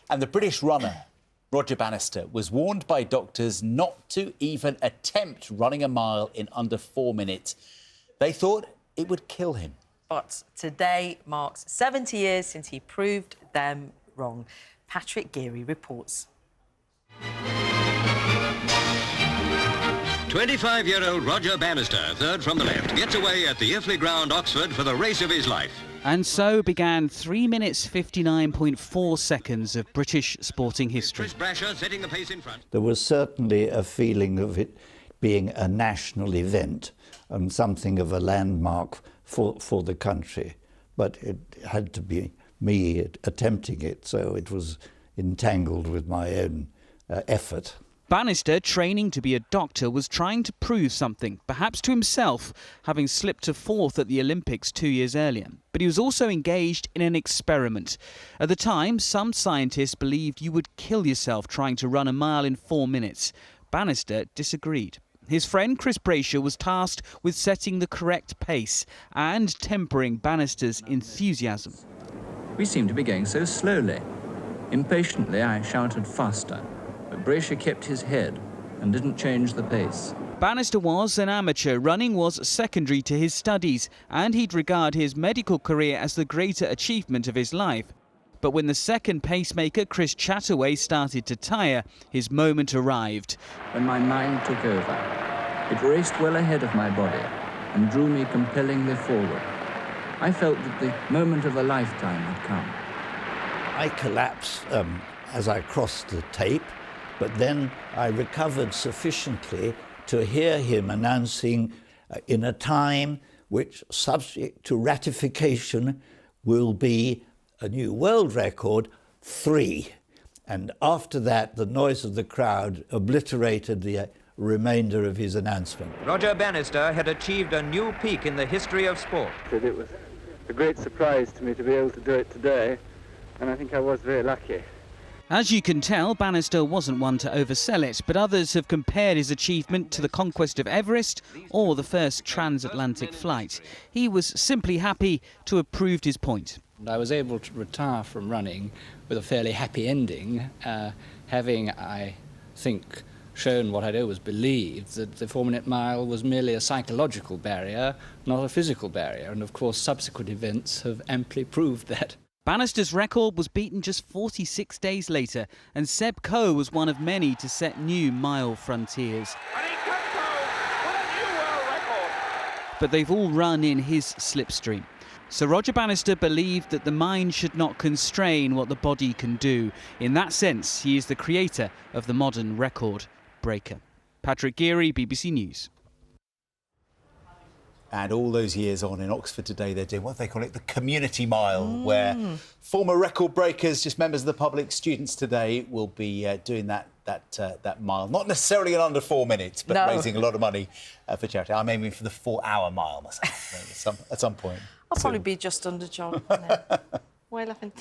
And the British runner, Roger Bannister, was warned by doctors not to even attempt running a mile in under 4 minutes. They thought it would kill him. But today marks 70 years since he proved them wrong. Patrick Geary reports. 25-year-old Roger Bannister, third from the left, gets away at the Iffley Ground, Oxford, for the race of his life. And so began 3 minutes 59.4 seconds of British sporting history. Chris Brasher setting the pace in front. There was certainly a feeling of it being a national event and something of a landmark for the country. But it had to be me attempting it, so it was entangled with my own effort. Bannister, training to be a doctor, was trying to prove something, perhaps to himself, having slipped to fourth at the Olympics 2 years earlier. But he was also engaged in an experiment. At the time, some scientists believed you would kill yourself trying to run a mile in 4 minutes. Bannister disagreed. His friend Chris Brasher was tasked with setting the correct pace and tempering Bannister's enthusiasm. We seemed to be going so slowly. Impatiently, I shouted faster. But Brasher kept his head and didn't change the pace. Bannister was an amateur. Running was secondary to his studies, and he'd regard his medical career as the greater achievement of his life. But when the second pacemaker, Chris Chataway, started to tire, his moment arrived. When my mind took over, it raced well ahead of my body and drew me compellingly forward. I felt that the moment of a lifetime had come. I collapsed as I crossed the tape, but then I recovered sufficiently to hear him announcing in a time which, subject to ratification, will be a new world record, 3. And after that, the noise of the crowd obliterated the remainder of his announcement. Roger Bannister had achieved a new peak in the history of sport. It was a great surprise to me to be able to do it today, and I think I was very lucky. As you can tell, Bannister wasn't one to oversell it, but others have compared his achievement to the conquest of Everest or the first transatlantic flight. He was simply happy to have proved his point. I was able to retire from running with a fairly happy ending, having, I think, shown what I'd always believed, that the 4-minute mile was merely a psychological barrier, not a physical barrier. And of course, subsequent events have amply proved that. Bannister's record was beaten just 46 days later, and Seb Coe was one of many to set new mile frontiers. But they've all run in his slipstream. Sir Roger Bannister believed that the mind should not constrain what the body can do. In that sense, he is the creator of the modern record breaker. Patrick Geary, BBC News. And all those years on in Oxford today, they're doing what they call it, the Community Mile, where former record breakers, just members of the public, students today, will be doing that mile. Not necessarily in under 4 minutes, but raising a lot of money for charity. I'm aiming for the 4-hour mile myself at some point. I'll probably be just under John. Way laughing.